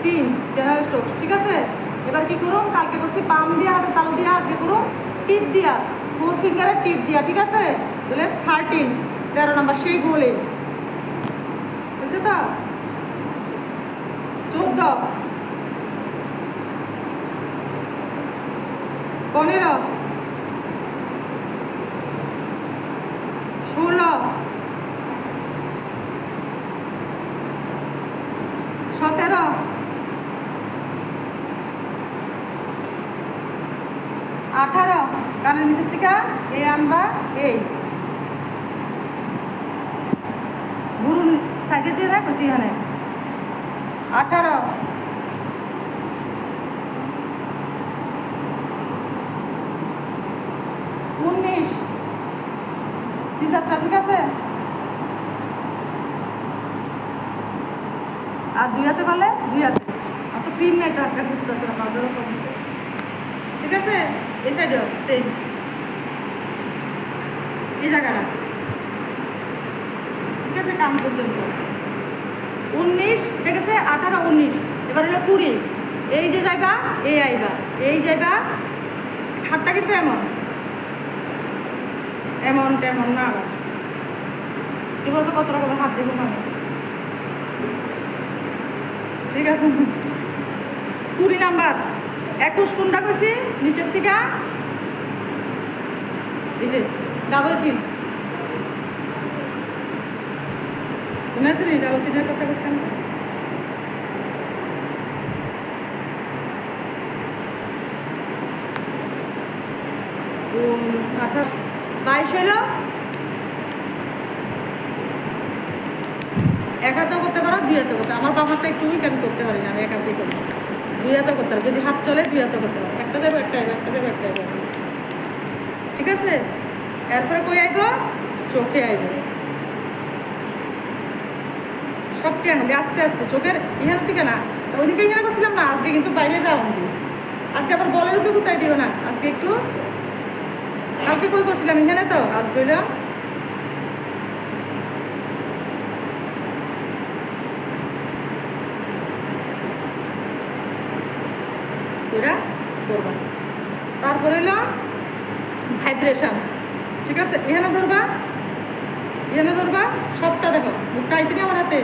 15 general stroke, ঠিক আছে। এবার কি করুন, কালকে করছি পাম দিয়া, হাতে তালু দিয়া, আজকে করুন টিপ দিয়া, 4 ফিঙ্গারের টিপ দিয়া, ঠিক আছে। তাহলে 13 13 নাম্বার সেই গোলে, বুঝছে তো। 14 15 16 17 18 কানের নিচের থেকে এই আনবা, এই গুরুন সাইডে দিয়ে না খুশি এখানে 18 19 সিজারটা, ঠিক আছে। আর 2 হাতে পারলে 2 হাতে, আর তো ক্রিম নাই তো হাতটা ঘুরতেছে না, পাউডারও কমছে, ঠিক আছে। এই সাইডেও সেই এই জায়গাটা, ঠিক আছে, কাম পর্যন্ত 19, ঠিক আছে। 18 19, এবার হলো 20, এই যে যাইবা এই আইবা, এই যাইবা, হাতটা কিন্তু এমন এমন তেমন না, কি বলতো কত রকমের হাত দেখুন আমি, ঠিক আছে। 20 নাম্বার 21 কোনটা কইছি নিচের থেকে, এই যে ডাবল চিন, মনে আছে নি ডাবল চিনের কথা বলতাম। 22 হইল, 1 হাতেও করতে পারো, 2 হাতেও করতে, আমার বাবারটা একটু উইক, আমি করতে পারি না, আমি 1 হাতেই করি, 2 হাতেও করতে পারো, যদি হাত চলে 2 হাতেও করতে পারো, একটা দেবো একটা আইব, একটা দেবো একটা আইব, ঠিক আছে। এরপরে কই আইব, চোখে আইব, সবটি আঙুল আস্তে আস্তে চোখের এখান থেকে না, ওইদিকে এখানে করছিলাম না, আজকে কিন্তু বাইরে রাউন্ড দিই, আজকে আবার বলের উপরে কোথায় দিও না, আজকে একটু, কালকে কই করছিলাম এখানে, তো আজকে হইল ওরা করবা। তারপরে হইল ভাইব্রেশন, ঠিক আছে। এখানে ধরবা, এখানে ধরবা, সবটা দেখো, মুখটা আইসি না আমার হাতে,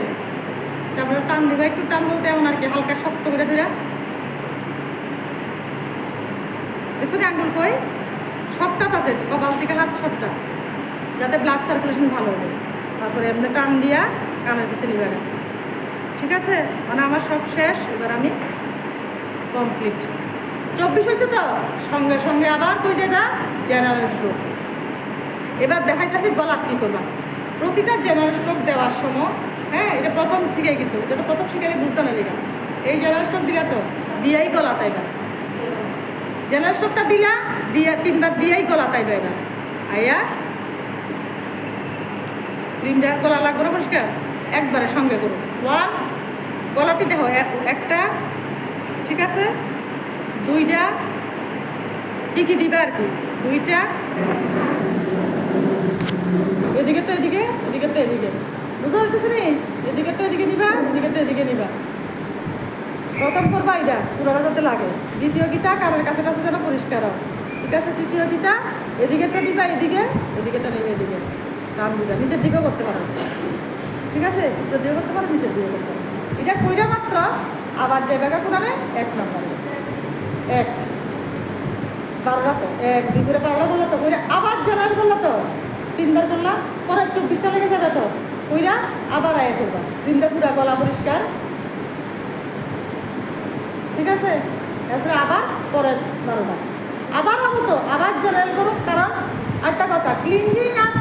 তারপরে টান দিবা, একটু টান বলতে এমন আর কি, হালকা শক্ত করে ধরে, দেখছো আঙ্গুল কই, সবটা আছে, কপাল থেকে হাত সবটা, যাতে ব্লাড সার্কুলেশন ভালো হবে। তারপরে এমনি টান দিয়া কানের পিছনে নিবে, ঠিক আছে। মানে আমার সব শেষ, এবার আমি কমপ্লিট। 24 হয়েছে তো, সঙ্গে সঙ্গে আবার কই দেবা জেনারেল স্ট্রোক। এবার দেখাইতেছি গলা কী করবা প্রতিটা জেনারেল স্ট্রোক দেওয়ার সময়, হ্যাঁ, এটা প্রথম থেকে কিন্তু, যেটা প্রথম শিখালে বুঝতে না লেখা, এই জেনারেল স্ট্রোক দিলা তো দিয়াই গলা তাইবা, জেনারেল স্ট্রোকটা দিলা দিয়া 3 বার দিয়াই গলা তাইবা, এবার আইয়া ক্রিমটা গলা লাগবে না পরিষ্কার, একবারে সঙ্গে করো 1, গলাটি দেখো একটা, ঠিক আছে, 2টা, কি দিবা আর কি, 2টা, এদিকেরটা এদিকে, এদিকেরটা এদিকে, বুঝতে পারতেছি নি, এদিকেরটা এদিকে নিবা, এদিকেরটা এদিকে নিবা, প্রথম করবা এটা পুরোটা যাতে লাগে, দ্বিতীয় গীতা কানের কাছে কাছে যেন পরিষ্কার হয়, ঠিক আছে। তৃতীয় গীতা এদিকেরটা দিবা এদিকে, এদিকেরটা নেবে এদিকে, কান দিবা, নিচের দিকেও করতে পারো, ঠিক আছে, উত্তর দিকেও করতে পারো, নিচের দিকেও করতে পারো। এটা কইরা মাত্র আবার যে জায়গা কোনারে 1 নম্বরে 1 12টা তো 1 2 করে 12টা বললো তো, কইরা আবার জেনারেল বললো তো 3 বার করলাম, পরে 24টা লেগে যাবে তো, কইরা আবার আয় করবা, 3টা পুরা গলা পরিষ্কার, ঠিক আছে। তারপরে আবার পরের 12টা আবার হবো তো, আবার জেনারেল করো, কারণ একটা কথা, ক্লিনজিং আজ